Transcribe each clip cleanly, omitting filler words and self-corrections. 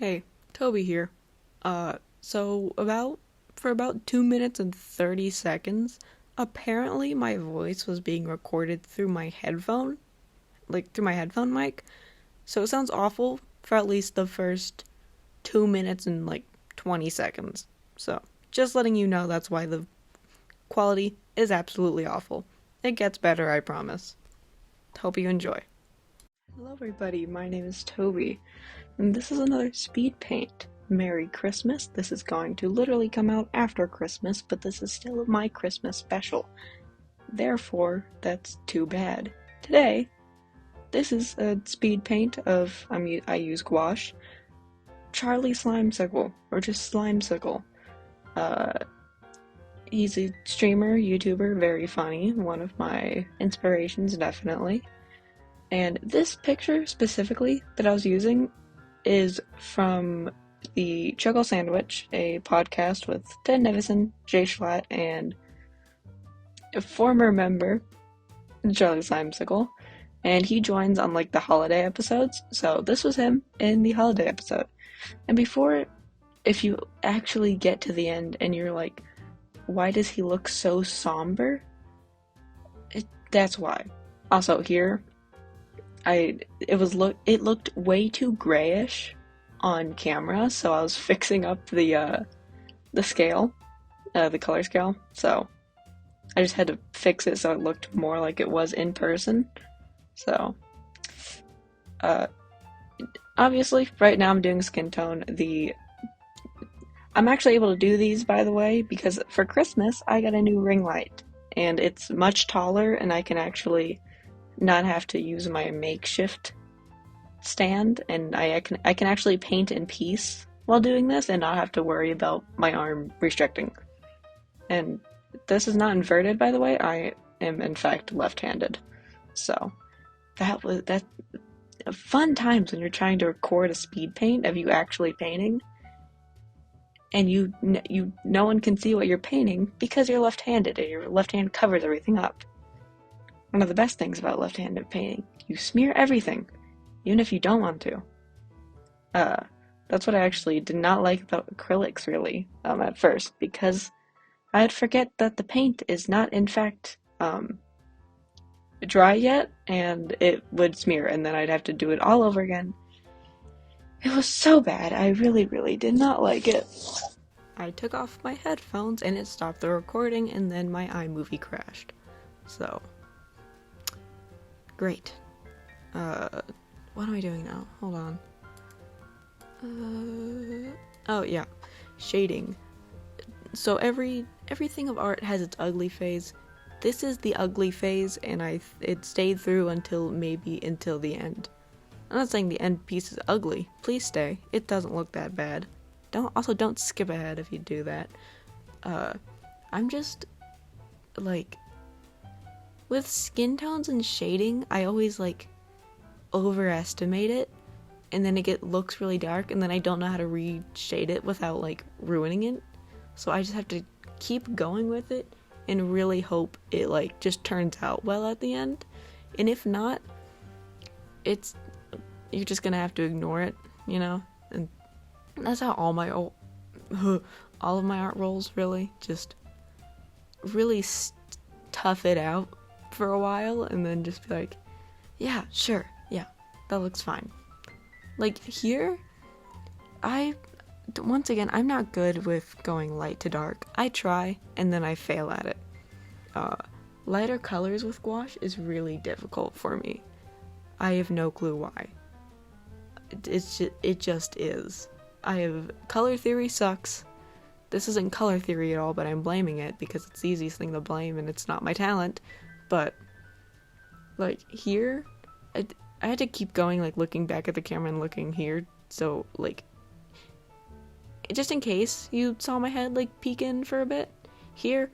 Hey, Toby here. For about 2 minutes and 30 seconds, apparently my voice was being recorded through my headphone, through my headphone mic. So it sounds awful for at least the first 2 minutes and 20 seconds. So, just letting you know that's why the quality is absolutely awful. It gets better, I promise. Hope you enjoy. Hello everybody, my name is Toby. And this is another speed paint. Merry Christmas. This is going to literally come out after Christmas, but this is still my Christmas special. Therefore, that's too bad. Today, this is a speed paint of, I use Gouache, Charlie Slimecicle, or just Slimecicle. He's a streamer, YouTuber, very funny, one of my inspirations, definitely. And this picture specifically that I was using is from the Chuckle Sandwich, a podcast with Ted Nevison, Jay Schlatt, and a former member, Charlie Slimecicle, and he joins on the holiday episodes, so this was him in the holiday episode. And before, if you actually get to the end and you're like, why does he look so somber? That's why. Also here, it looked way too grayish on camera, so I was fixing up the scale, the color scale, so I just had to fix it so it looked more like it was in person. So, obviously, right now I'm doing skin tone. I'm actually able to do these, by the way, because for Christmas I got a new ring light, and it's much taller, and I can actually not have to use my makeshift stand, and I can actually paint in peace while doing this and not have to worry about my arm restricting. And this is not inverted, by the way. I am in fact left-handed. So that fun times when you're trying to record a speed paint of you actually painting, and no one can see what you're painting because you're left-handed and your left hand covers everything up. One of the best things about left-handed painting, you smear everything, even if you don't want to. That's what I actually did not like about acrylics, really, at first, because I'd forget that the paint is not, in fact, dry yet, and it would smear, and then I'd have to do it all over again. It was so bad. I really, really did not like it. I took off my headphones, and it stopped the recording, and then my iMovie crashed. So, great. What am I doing now? Hold on. Oh yeah, shading. So everything of art has its ugly phase. This is the ugly phase, and it stayed through until the end. I'm not saying the end piece is ugly. Please stay. It doesn't look that bad. Don't skip ahead if you do that. I'm just with skin tones and shading, I always overestimate it, and then it looks really dark, and then I don't know how to reshade it without ruining it. So I just have to keep going with it and really hope it just turns out well at the end. And if not, you're just gonna have to ignore it, And that's how all of my art rolls, really. Just really tough it out for a while, and then just be like, yeah, sure, yeah, that looks fine. Here, once again, I'm not good with going light to dark. I try, and then I fail at it. Lighter colors with gouache is really difficult for me. I have no clue why. It just is. Color theory sucks. This isn't color theory at all, but I'm blaming it because it's the easiest thing to blame, and it's not my talent. But, here, I had to keep going, looking back at the camera and looking here, so, just in case you saw my head, peek in for a bit. Here,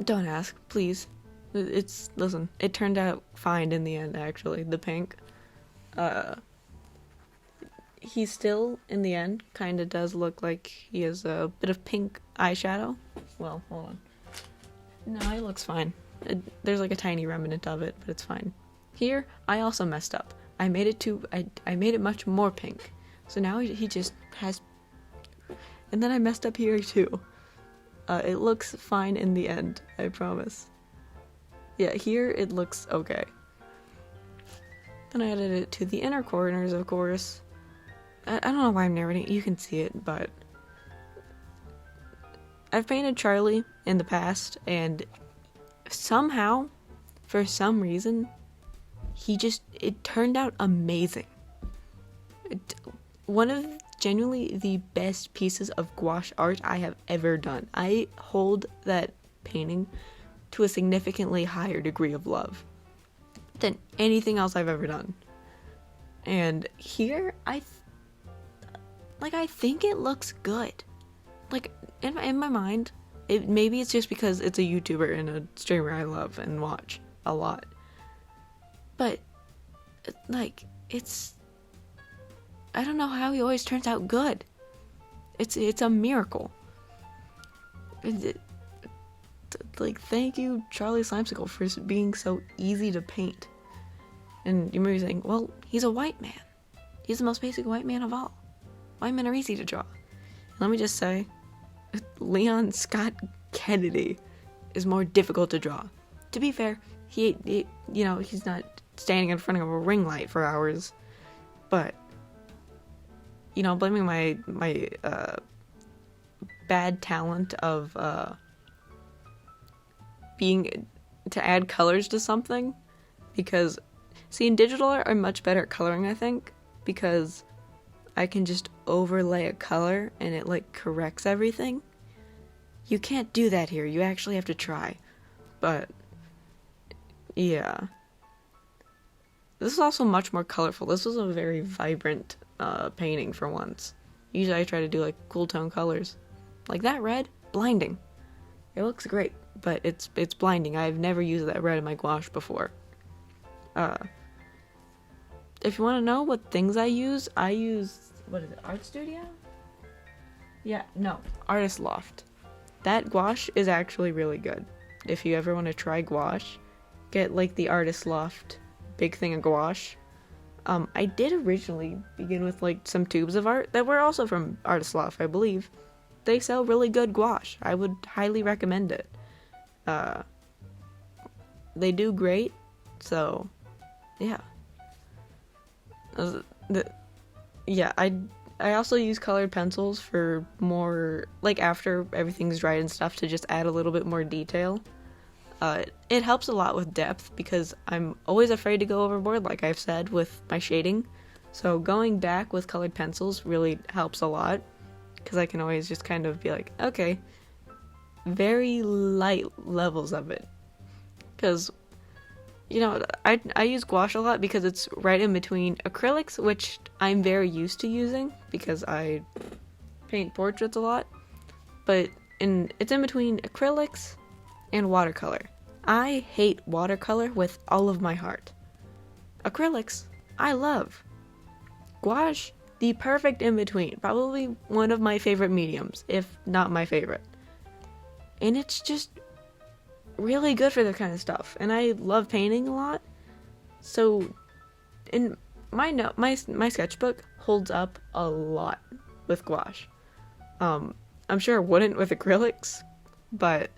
don't ask, please. Listen, it turned out fine in the end, actually, the pink. He still, in the end, kinda does look like he has a bit of pink eyeshadow. Well, hold on. No, it looks fine. There's a tiny remnant of it, but it's fine. Here, I also messed up. I made it much more pink. So now he just has... And then I messed up here too. It looks fine in the end, I promise. Yeah, here it looks okay. Then I added it to the inner corners, of course. I don't know why I'm narrating it. You can see it, but... I've painted Charlie in the past, and somehow, for some reason, it turned out amazing. One of genuinely the best pieces of gouache art I have ever done. I hold that painting to a significantly higher degree of love than anything else I've ever done. And here, I think it looks good. Like, in my mind, maybe it's just because it's a YouTuber and a streamer I love and watch a lot. But, like, I don't know how he always turns out good. It's a miracle. Like, thank you, Charlie Slimecicle, for being so easy to paint. And you may be saying, well, he's a white man. He's the most basic white man of all. White men are easy to draw. Let me just say, Leon Scott Kennedy is more difficult to draw. To be fair, he he's not standing in front of a ring light for hours. But, blaming my bad talent of being to add colors to something, because in digital art I'm much better at coloring, I think, because I can just overlay a color and it like corrects everything. You can't do that here. You actually have to try. But yeah, this is also much more colorful. This was a very vibrant painting for once. Usually I try to do like cool tone colors. Like that red, blinding. It looks great, but it's blinding. I've never used that red in my gouache before. If you want to know what things I use, what is it, Art Studio? Yeah, no, Artist Loft. That gouache is actually really good. If you ever want to try gouache, get like the Artist Loft big thing of gouache. I did originally begin with like some tubes of art that were also from Artist Loft, I believe. They sell really good gouache. I would highly recommend it. They do great, so yeah. I also use colored pencils for more, like after everything's dried and stuff, to just add a little bit more detail. It helps a lot with depth because I'm always afraid to go overboard, like I've said, with my shading. So going back with colored pencils really helps a lot because I can always just kind of be like, okay, very light levels of it. Because, I use gouache a lot because it's right in between acrylics, which I'm very used to using because I paint portraits a lot. But it's in between acrylics and watercolor. I hate watercolor with all of my heart. Acrylics, I love. Gouache, the perfect in between. Probably one of my favorite mediums, if not my favorite. And it's just really good for that kind of stuff. And I love painting a lot. So, in my sketchbook holds up a lot with gouache. I'm sure it wouldn't with acrylics, but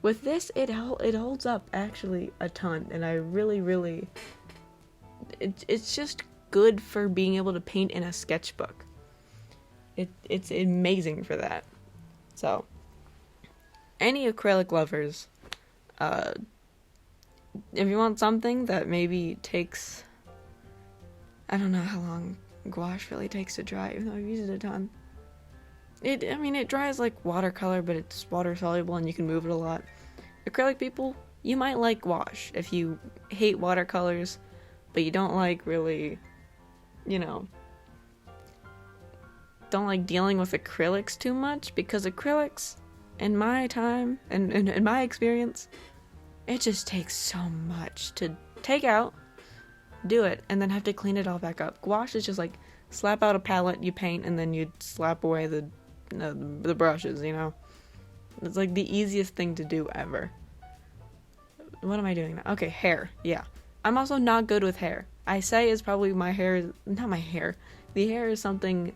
with this, it holds up actually a ton, and I really, it's just good for being able to paint in a sketchbook. It's amazing for that. So, any acrylic lovers, if you want something that maybe takes, I don't know how long gouache really takes to dry, even though I've used it a ton. It dries like watercolor, but it's water soluble and you can move it a lot. Acrylic people, you might like gouache if you hate watercolors, but you don't like really, don't like dealing with acrylics too much, because acrylics, in my time, and in my experience, it just takes so much to take out, do it, and then have to clean it all back up. Gouache is just like, slap out a palette, you paint, and then you slap away the brushes, It's like the easiest thing to do ever. What am I doing now? Okay, hair, yeah. I'm also not good with hair. I say it's probably not my hair. The hair is something,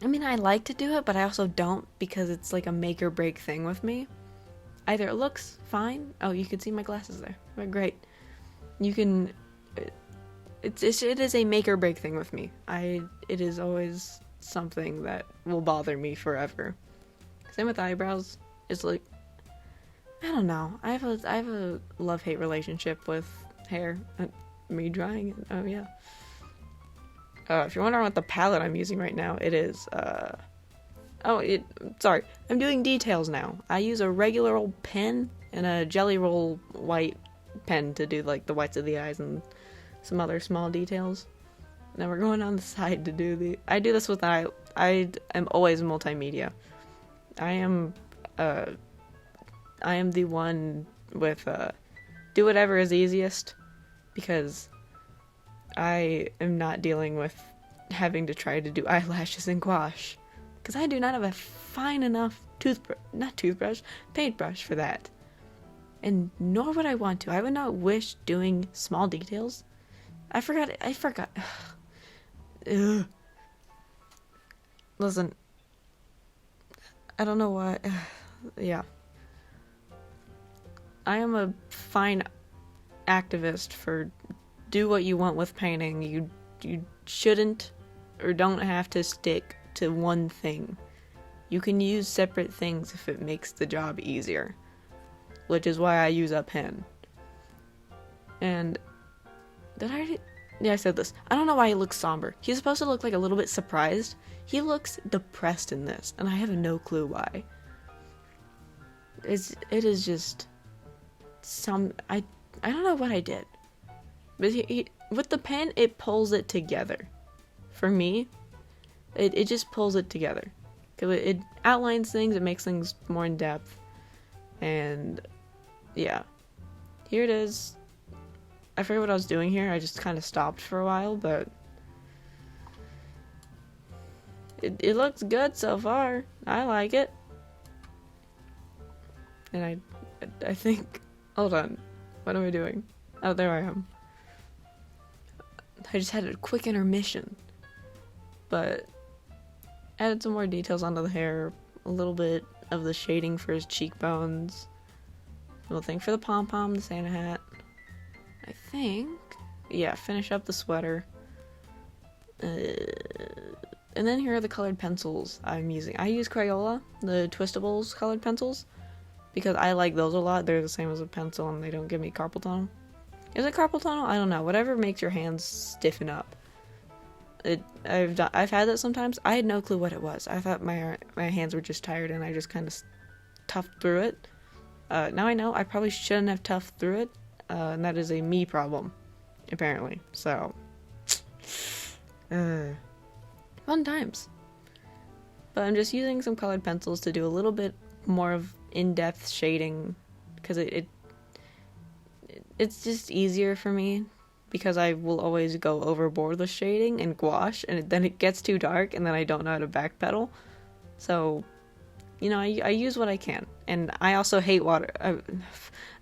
I mean, I like to do it, but I also don't, because it's like a make or break thing with me. Either it looks fine. Oh, you can see my glasses there. Oh, great. You can, it is a make or break thing with me. It is always something that will bother me forever. Same with eyebrows. It's like, I don't know. I have a love-hate relationship with hair. Me drying it. Oh yeah. If you're wondering what the palette I'm using right now, it is sorry. I'm doing details now. I use a regular old pen and a Jelly Roll white pen to do like the whites of the eyes and some other small details. Now we're going on the side to do I do this with I am always multimedia. I am the one with do whatever is easiest, because I am not dealing with having to try to do eyelashes in gouache, because I do not have a fine enough paintbrush for that, and nor would I want to. I would not wish doing small details. I forgot. Ugh. Listen, I don't know why. Yeah. I am a fine activist for do what you want with painting. You shouldn't or don't have to stick to one thing. You can use separate things if it makes the job easier, which is why I use a pen. And I said this. I don't know why he looks somber. He's supposed to look like a little bit surprised. He looks depressed in this, and I have no clue why. It is just I don't know what I did, but he with the pen, it pulls it together. For me, it just pulls it together, because it outlines things, it makes things more in depth, and yeah, here it is. I forget what I was doing here. I just kind of stopped for a while, but it looks good so far. I like it, and I think. Hold on. What am I doing? Oh, there I am. I just had a quick intermission. But added some more details onto the hair. A little bit of the shading for his cheekbones. A little thing for the pom-pom, the Santa hat. I think. Yeah, finish up the sweater. And then here are the colored pencils I'm using. I use Crayola, the Twistables colored pencils, because I like those a lot. They're the same as a pencil and they don't give me carpal tunnel. Is it carpal tunnel? I don't know. Whatever makes your hands stiffen up. I've had that sometimes. I had no clue what it was. I thought my hands were just tired and I just kind of toughed through it. Now I know I probably shouldn't have toughed through it. And that is a me problem, apparently. So, fun times. But I'm just using some colored pencils to do a little bit more of in-depth shading, because it's just easier for me, because I will always go overboard with shading and gouache, and then it gets too dark and then I don't know how to backpedal. So, I use what I can. And I also hate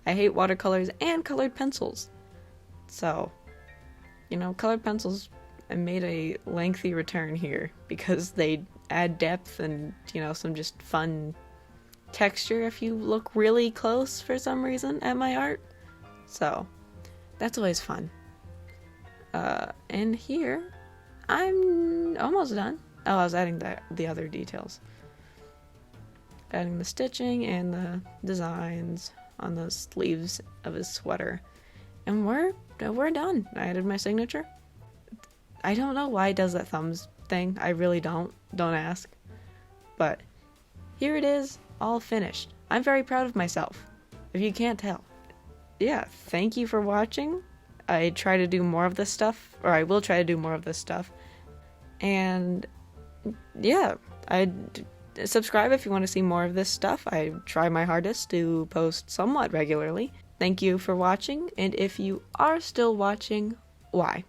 I hate watercolors and colored pencils. So, colored pencils, I made a lengthy return here because they add depth and, some just fun texture if you look really close for some reason at my art. So, that's always fun. And here, I'm almost done. Oh, I was adding the other details. Adding the stitching and the designs on the sleeves of his sweater. And we're done. I added my signature. I don't know why it does that thumbs thing. I really don't. Don't ask. But here it is, all finished. I'm very proud of myself, if you can't tell. Yeah, thank you for watching. I try to do more of this stuff, or I will try to do more of this stuff. And yeah, subscribe if you want to see more of this stuff. I try my hardest to post somewhat regularly. Thank you for watching, and if you are still watching, why?